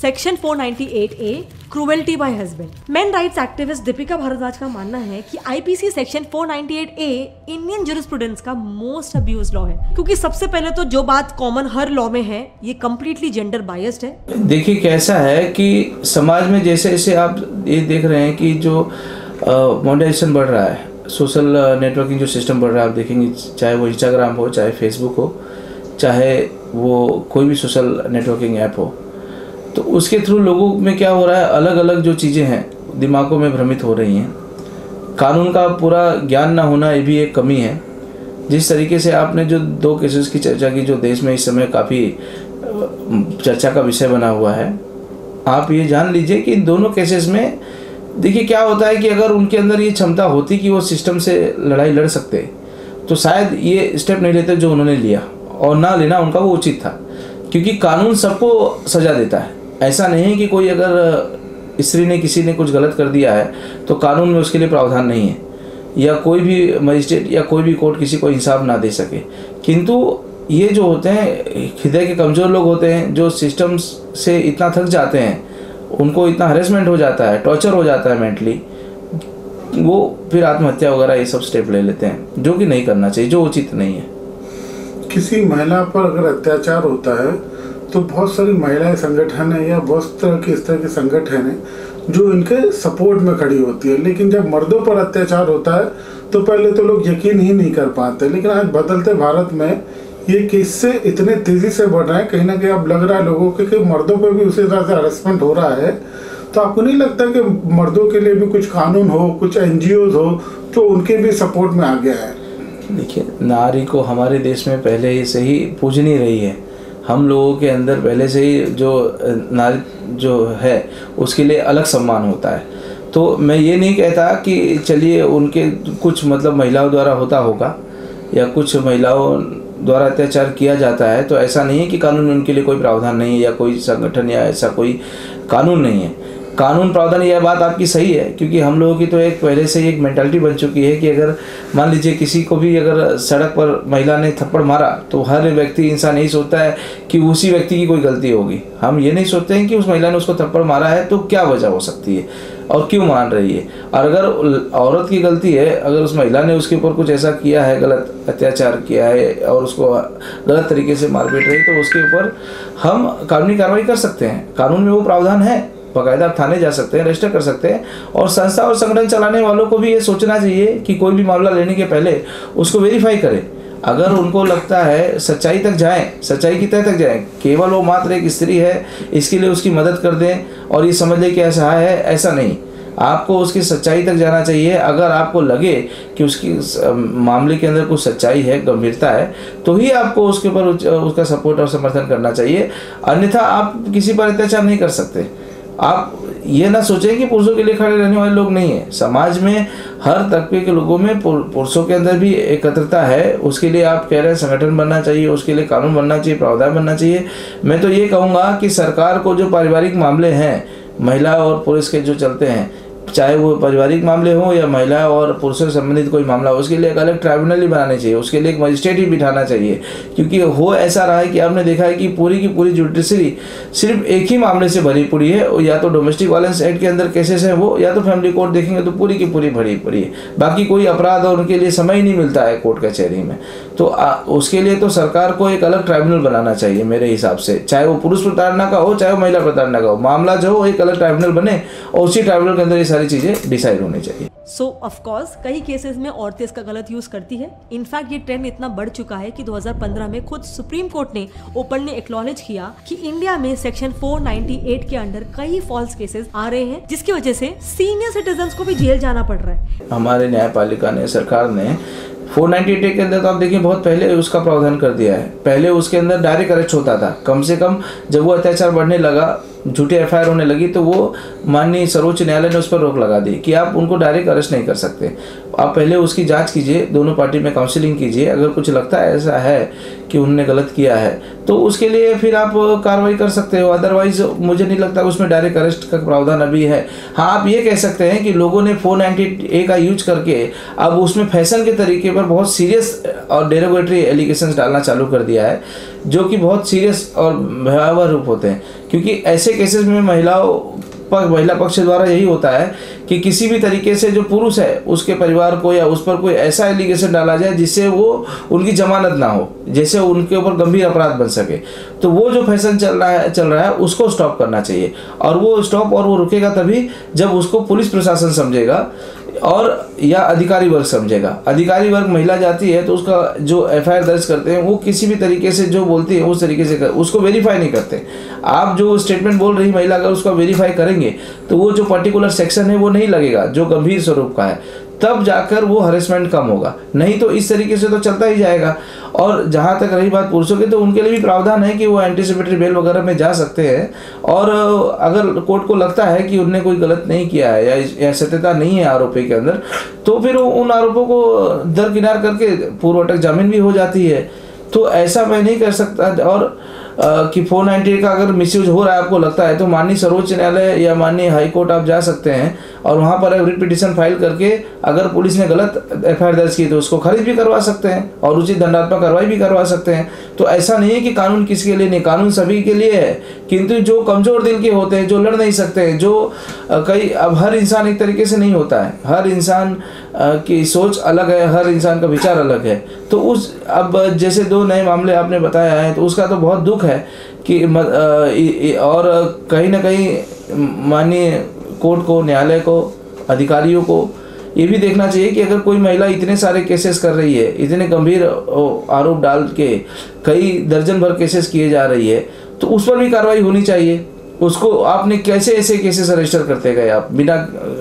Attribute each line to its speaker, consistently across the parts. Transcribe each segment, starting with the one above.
Speaker 1: Section 498A cruelty by husband. Men rights activist Deepika Bhardwaj का मानना है कि IPC section 498A Indian jurisprudence का मोस्ट अब्यूज लॉ है, क्योंकि सबसे पहले तो जो बात कॉमन हर लॉ में है, ये कम्प्लीटली जेंडर बायस्ड है। देखिए
Speaker 2: कैसा है कि समाज में जैसे जैसे आप ये देख रहे हैं कि जो मॉडर्नाइजेशन बढ़ रहा है, सोशल नेटवर्किंग जो सिस्टम बढ़ रहा है, आप देखेंगे चाहे वो इंस्टाग्राम हो, चाहे फेसबुक हो, चाहे वो कोई भी सोशल नेटवर्किंग ऐप हो, तो उसके थ्रू लोगों में क्या हो रहा है, अलग अलग जो चीज़ें हैं दिमागों में भ्रमित हो रही हैं। कानून का पूरा ज्ञान ना होना ये भी एक कमी है। जिस तरीके से आपने जो 2 केसेस की चर्चा की जो देश में इस समय काफ़ी चर्चा का विषय बना हुआ है, आप ये जान लीजिए कि इन दोनों केसेस में देखिए क्या होता है कि अगर उनके अंदर ये क्षमता होती कि वो सिस्टम से लड़ाई लड़ सकते, तो शायद ये स्टेप नहीं लेते जो उन्होंने लिया, और ना लेना उनका वो उचित था, क्योंकि कानून सबको सज़ा देता है। ऐसा नहीं है कि कोई अगर स्त्री ने किसी ने कुछ गलत कर दिया है तो कानून में उसके लिए प्रावधान नहीं है, या कोई भी मजिस्ट्रेट या कोई भी कोर्ट किसी को इंसाफ ना दे सके। किंतु ये जो होते हैं हृदय के कमज़ोर लोग होते हैं, जो सिस्टम से इतना थक जाते हैं, उनको इतना हरेसमेंट हो जाता है, टॉर्चर हो जाता है मेंटली, वो फिर आत्महत्या वगैरह ये सब स्टेप ले लेते हैं, जो कि नहीं करना चाहिए, जो उचित नहीं है।
Speaker 3: किसी महिला पर अगर अत्याचार होता है तो बहुत सारी महिलाएं संगठन है या बहुत तरह के इस तरह के संगठन है जो इनके सपोर्ट में खड़ी होती है, लेकिन जब मर्दों पर अत्याचार होता है तो पहले तो लोग यकीन ही नहीं कर पाते। लेकिन आज बदलते भारत में ये किस्से इतने तेजी से बढ़ रहे हैं, कहीं ना कहीं अब लग रहा है लोगों के कि मर्दों पर भी उसी तरह से हरेसमेंट हो रहा है। तो आपको नहीं लगता कि मर्दों के लिए भी कुछ कानून हो, कुछ NGOs हो जो उनके भी सपोर्ट में आ गया है?
Speaker 2: देखिए, नारी को हमारे देश में पहले से ही पूजनी रही है। हम लोगों के अंदर पहले से ही जो नारी जो है उसके लिए अलग सम्मान होता है। तो मैं ये नहीं कहता कि चलिए उनके कुछ मतलब महिलाओं द्वारा होता होगा या कुछ महिलाओं द्वारा अत्याचार किया जाता है, तो ऐसा नहीं है कि कानून में उनके लिए कोई प्रावधान नहीं है या कोई संगठन या ऐसा कोई कानून नहीं है। कानून प्रावधान, यह बात आपकी सही है, क्योंकि हम लोगों की तो एक पहले से ही एक मेंटालिटी बन चुकी है कि अगर मान लीजिए किसी को भी अगर सड़क पर महिला ने थप्पड़ मारा तो हर व्यक्ति इंसान यही सोचता है कि उसी व्यक्ति की कोई गलती होगी। हम ये नहीं सोचते हैं कि उस महिला ने उसको थप्पड़ मारा है तो क्या वजह हो सकती है और क्यों मान रही है। और अगर औरत की गलती है, अगर उस महिला ने उसके ऊपर कुछ ऐसा किया है, गलत अत्याचार किया है और उसको गलत तरीके से मारपीट रही, तो उसके ऊपर हम कानूनी कार्रवाई कर सकते हैं। कानून में वो प्रावधान है, बाकायदा थाने जा सकते हैं, रजिस्टर कर सकते हैं। और संस्था और संगठन चलाने वालों को भी ये सोचना चाहिए कि कोई भी मामला लेने के पहले उसको वेरीफाई करें। अगर उनको लगता है सच्चाई तक जाएं, सच्चाई की तह तक जाएं, केवल वो मात्र एक स्त्री है इसके लिए उसकी मदद कर दें और ये समझ लें कि असहाय है, ऐसा नहीं। आपको उसकी सच्चाई तक जाना चाहिए। अगर आपको लगे कि उसकी मामले के अंदर कुछ सच्चाई है, गंभीरता है, तो ही आपको उसके ऊपर उसका सपोर्ट और समर्थन करना चाहिए। अन्यथा आप किसी पर अत्याचार नहीं कर सकते। आप ये ना सोचें कि पुरुषों के लिए खड़े रहने वाले लोग नहीं हैं। समाज में हर तबके के लोगों में पुरुषों के अंदर भी एकत्रता है। उसके लिए आप कह रहे हैं संगठन बनना चाहिए, उसके लिए कानून बनना चाहिए, प्रावधान बनना चाहिए। मैं तो ये कहूँगा कि सरकार को जो पारिवारिक मामले हैं महिला और पुरुष के जो चलते हैं, चाहे वो पारिवारिक मामले हो या महिला और पुरुषों से संबंधित कोई मामला हो, उसके लिए एक अलग ट्राइब्यूनल ही बनाने चाहिए, उसके लिए एक मजिस्ट्रेट ही बिठाना चाहिए। क्योंकि हो ऐसा रहा है कि आपने देखा है कि पूरी की पूरी जुडिशरी सिर्फ एक ही मामले से भरी पड़ी है, या तो डोमेस्टिक वायलेंस एक्ट के अंदर केसेस हैं वो, या तो फैमिली कोर्ट देखेंगे तो पूरी की पूरी भरी पड़ी है। बाकी कोई अपराध और उनके लिए समय ही नहीं मिलता है कोर्ट कचहरी में। तो उसके लिए तो सरकार को एक अलग ट्राइब्यूनल बनाना चाहिए मेरे हिसाब से, चाहे वो पुरुष प्रताड़ना का हो चाहे वो महिला प्रताड़ना का हो। मामला जो हो एक अलग ट्राइब्यूनल बने और उसी ट्राइब्यूनल के अंदर ये सारी चीजें डिसाइड होनी चाहिए।
Speaker 1: सो ऑफ कोर्स कई केसेस में औरतें इसका गलत यूज करती है। इनफैक्ट ये ट्रेंड इतना बढ़ चुका है कि 2015 में खुद सुप्रीम कोर्ट ने ओपनली एक्नॉलेज किया कि इंडिया में सेक्शन 498 के अंडर कई फॉल्स केसेस आ रहे हैं, जिसकी वजह से सीनियर सिटीजन्स को भी जेल जाना पड़ रहा है।
Speaker 2: हमारे न्यायपालिका ने, सरकार ने 498 के अंदर तो आप देखिए बहुत पहले उसका प्रावधान कर दिया है। पहले उसके अंदर डायरेक्ट अरेस्ट होता था। कम से कम जब वो अत्याचार बढ़ने लगा, झूठी FIR होने लगी, तो वो माननीय सर्वोच्च न्यायालय ने उस पर रोक लगा दी कि आप उनको डायरेक्ट अरेस्ट नहीं कर सकते। आप पहले उसकी जांच कीजिए, दोनों पार्टी में काउंसलिंग कीजिए। अगर कुछ लगता है ऐसा है कि उन्होंने गलत किया है तो उसके लिए फिर आप कार्रवाई कर सकते हो। अदरवाइज मुझे नहीं लगता उसमें डायरेक्ट अरेस्ट का प्रावधान अभी है। हाँ, आप ये कह सकते हैं कि लोगों ने 498A का यूज करके अब उसमें फैशन के तरीके पर बहुत सीरियस और डेरोगेटरी एलिगेशंस डालना चालू कर दिया है, जो कि बहुत सीरियस और भयावह रूप होते हैं, क्योंकि ऐसे केसेस में महिला पक्ष द्वारा यही होता है कि किसी भी तरीके से जो पुरुष है उसके परिवार को या उस पर कोई ऐसा एलिगेशन डाला जाए जिससे वो उनकी जमानत ना हो, जैसे उनके ऊपर गंभीर अपराध बन सके। तो वो जो फैशन चल रहा है उसको स्टॉप करना चाहिए, और वो स्टॉप और वो रुकेगा तभी जब उसको पुलिस प्रशासन समझेगा और या अधिकारी वर्ग समझेगा। अधिकारी वर्ग महिला जाती है तो उसका जो एफआईआर दर्ज करते हैं वो किसी भी तरीके से जो बोलती है उस तरीके से उसको वेरीफाई नहीं करते। आप जो स्टेटमेंट बोल रही महिला अगर उसका वेरीफाई करेंगे तो वो जो पर्टिकुलर सेक्शन है वो नहीं लगेगा जो गंभीर स्वरूप का है, तब जाकर वो हरेसमेंट कम होगा, नहीं तो इस तरीके से तो चलता ही जाएगा। और जहाँ तक रही बात पुरुषों की, तो उनके लिए भी प्रावधान है कि वो एंटीसिपेटरी बेल वगैरह में जा सकते हैं, और अगर कोर्ट को लगता है कि उनने कोई गलत नहीं किया है या सत्यता नहीं है आरोपी के अंदर, तो फिर उन आरोपों को दरकिनार करके पूर्वोत्तर जामीन भी हो जाती है। तो ऐसा मैं नहीं कर सकता। और कि 498 का अगर मिसयूज हो रहा है आपको लगता है तो माननीय सर्वोच्च न्यायालय या माननीय हाई कोर्ट आप जा सकते हैं और वहाँ पर रिट पिटीशन फाइल करके अगर पुलिस ने गलत एफआईआर दर्ज की तो उसको खारिज भी करवा सकते हैं और उचित दंडात्मक कार्रवाई भी करवा सकते हैं। तो ऐसा नहीं है कि कानून किसके लिए नहीं, कानून सभी के लिए है, किंतु जो कमजोर दिल के होते हैं, जो लड़ नहीं सकते हैं, जो अब हर इंसान एक तरीके से नहीं होता है, हर इंसान की सोच अलग है, हर इंसान का विचार अलग है। तो अब जैसे 2 नए मामले आपने बताया है तो उसका तो बहुत दुख है कि और कहीं ना कहीं माननीय कोर्ट को, न्यायालय को, अधिकारियों को ये भी देखना चाहिए कि अगर कोई महिला इतने सारे केसेस कर रही है, इतने गंभीर आरोप डाल के कई दर्जन भर केसेस किए जा रही है, तो उस पर भी कार्रवाई होनी चाहिए। उसको आपने कैसे ऐसे केसेस रजिस्टर करते गए आप बिना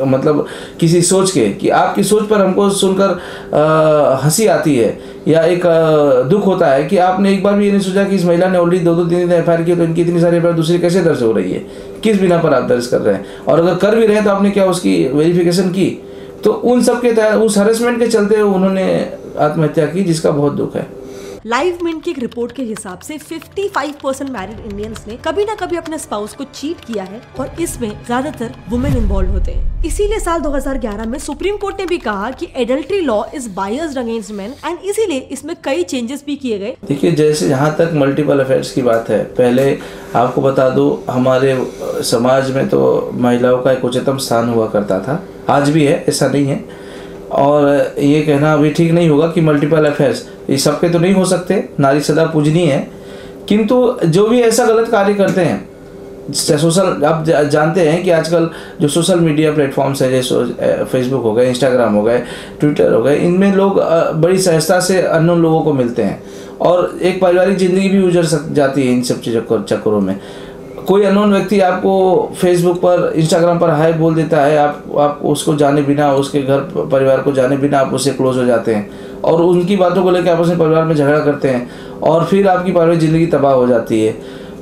Speaker 2: मतलब किसी सोच के, कि आपकी सोच पर हमको सुनकर हंसी आती है या एक दुख होता है कि आपने एक बार भी ये नहीं सोचा कि इस महिला ने ऑलरेडी 2-3 एफआईआर की, तो इनकी इतनी सारी एफआईआर दूसरी कैसे दर्ज हो रही है, किस बिना पर आप दर्ज कर रहे हैं, और अगर कर भी रहे हैं तो आपने क्या उसकी वेरिफिकेशन की। तो उन सब के तहत उस हरेसमेंट के चलते उन्होंने आत्महत्या की, जिसका बहुत दुख है।
Speaker 1: लाइव मिंट की एक रिपोर्ट के हिसाब से 55% मैरिड इंडियंस ने कभी ना कभी अपने स्पाउस को चीट किया है, और इसमें ज्यादातर वुमेन इन्वॉल्व होते हैं। इसीलिए साल 2011 में सुप्रीम कोर्ट ने भी कहा कि adultery law is biased against main, and इसीलिए इसमें कई चेंजेस भी किए गए।
Speaker 2: देखिए, जैसे जहाँ तक मल्टीपल अफेयर्स की बात है, पहले आपको बता दो हमारे समाज में तो महिलाओं का एक उच्चतम स्थान हुआ करता था, आज भी है, ऐसा नहीं है। और ये कहना अभी ठीक नहीं होगा कि मल्टीपल अफेयर्स ये सबके तो नहीं हो सकते, नारी सदा पूजनीय है, किंतु जो भी ऐसा गलत कार्य करते हैं सोशल, आप जानते हैं कि आजकल जो सोशल मीडिया प्लेटफॉर्म्स है, जैसे फेसबुक हो गए, इंस्टाग्राम हो गए, ट्विटर हो गए, इनमें लोग बड़ी सहजता से अननोन लोगों को मिलते हैं और एक पारिवारिक ज़िंदगी भी उजड़ जाती है इन सब चक्करों में। कोई अननोन व्यक्ति आपको फेसबुक पर, इंस्टाग्राम पर हाय बोल देता है, आप उसको जाने बिना, उसके घर परिवार को जाने बिना आप उससे क्लोज हो जाते हैं और उनकी बातों को लेकर आपस में परिवार में झगड़ा करते हैं और फिर आपकी पारिवारिक ज़िंदगी तबाह हो जाती है।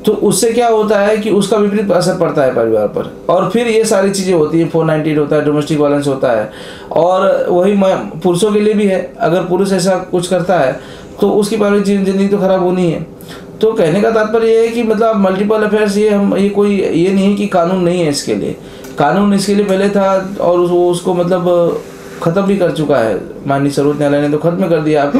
Speaker 2: तो उससे क्या होता है कि उसका विपरीत असर पड़ता है परिवार पर, और फिर ये सारी चीज़ें होती हैं, 498 होता है, डोमेस्टिक वायलेंस होता है। और वही पुरुषों के लिए भी है, अगर पुरुष ऐसा कुछ करता है तो उसकी पारिवारिक ज़िंदगी तो खराब होनी है। तो कहने का तात्पर्य ये है कि मतलब मल्टीपल अफेयर्स ये नहीं है कि कानून नहीं है इसके लिए, कानून इसके लिए पहले था और उसको मतलब ख़त्म भी कर चुका है माननीय सर्वोच्च न्यायालय ने, तो खत्म कर दिया, आप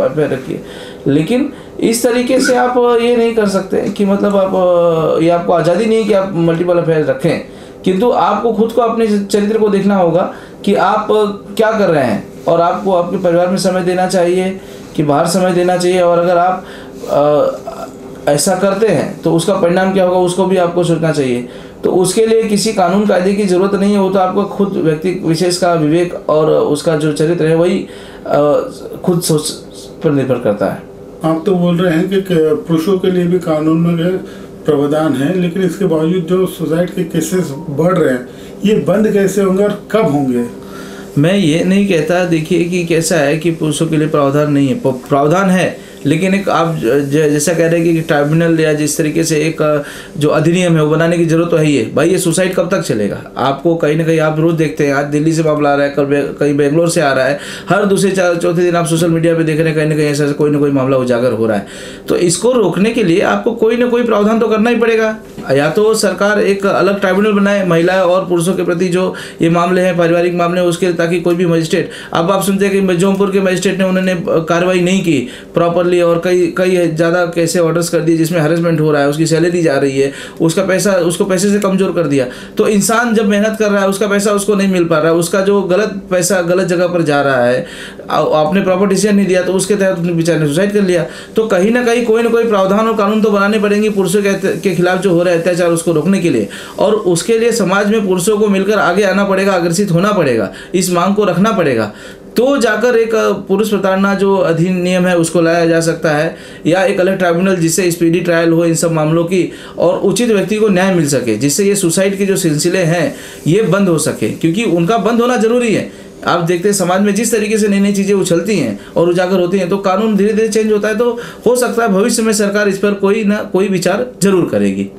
Speaker 2: अफेयर रखिए। लेकिन इस तरीके से आप ये नहीं कर सकते कि मतलब ये आपको आज़ादी नहीं है कि आप मल्टीपल अफेयर रखें, किंतु आपको खुद को अपने चरित्र को देखना होगा कि आप क्या कर रहे हैं, और आपको आपके परिवार में समय देना चाहिए कि बाहर समय देना चाहिए। और अगर आप ऐसा करते हैं तो उसका परिणाम क्या होगा उसको भी आपको सोचना चाहिए। तो उसके लिए किसी कानून कायदे की ज़रूरत नहीं है, वो तो आपको खुद व्यक्ति विशेष का विवेक और उसका जो चरित्र है वही खुद सोच पर निर्भर करता है।
Speaker 3: आप तो बोल रहे हैं कि पुरुषों के लिए भी कानून में प्रावधान है, लेकिन इसके बावजूद जो सुसाइड के केसेस बढ़ रहे हैं, ये बंद कैसे होंगे और कब होंगे?
Speaker 2: मैं ये नहीं कहता, देखिए कि कैसा है कि पुरुषों के लिए प्रावधान नहीं है, प्रावधान है, लेकिन एक आप जैसा कह रहे हैं कि ट्राइब्यूनल या जिस तरीके से एक जो अधिनियम है वो बनाने की जरूरत तो है ही है। भाई ये सुसाइड कब तक चलेगा? आपको कहीं ना कहीं आप रोज़ देखते हैं, आज दिल्ली से मामला आ रहा है, कल कहीं बेंगलोर से आ रहा है, हर दूसरे चौथे दिन आप सोशल मीडिया पे देख रहे हैं कहीं ना कहीं ऐसा कोई ना कोई मामला उजागर हो रहा है। तो इसको रोकने के लिए आपको कोई ना कोई प्रावधान तो करना ही पड़ेगा। या तो सरकार एक अलग ट्राइब्यूनल बनाए महिला और पुरुषों के प्रति जो ये मामले हैं, पारिवारिक मामले, उसके ताकि कोई भी मजिस्ट्रेट, अब आप सुनते हैं कि जौनपुर के मजिस्ट्रेट ने उन्होंने कार्रवाई नहीं की प्रॉपरली, लिए और कई ज़्यादा कैसे ऑर्डर्स कर दिए जिसमें हरेसमेंट हो रहा है, उसकी सैलरी जा रही है, उसको पैसे से कमज़ोर कर दिया। तो इंसान जब मेहनत कर रहा है उसका पैसा उसको नहीं मिल पा रहा है, उसका जो गलत पैसा गलत जगह पर जा रहा है, आपने प्रॉपर डिसीजन नहीं दिया तो उसके तहत उसने बेचारे ने सुसाइड कर लिया। तो कहीं ना कहीं कोई ना कोई प्रावधान और कानून तो बनाने पड़ेंगे पुरुषों के खिलाफ जो हो रहा है अत्याचार उसको रोकने के लिए, और उसके लिए समाज में पुरुषों को मिलकर आगे आना पड़ेगा, अग्रसित होना पड़ेगा, इस मांग को रखना पड़ेगा, तो जाकर एक पुरुष प्रताड़ना जो अधिनियम है उसको लाया जा सकता है, या एक अलग ट्राइब्यूनल जिससे स्पीडी ट्रायल हो इन सब मामलों की और उचित व्यक्ति को न्याय मिल सके, जिससे ये सुसाइड के जो सिलसिले हैं ये बंद हो सके, क्योंकि उनका बंद होना जरूरी है। आप देखते हैं समाज में जिस तरीके से नई नई चीज़ें उछलती हैं और उजागर होती हैं, तो कानून धीरे धीरे चेंज होता है, तो हो सकता है भविष्य में सरकार इस पर कोई ना कोई विचार जरूर करेगी।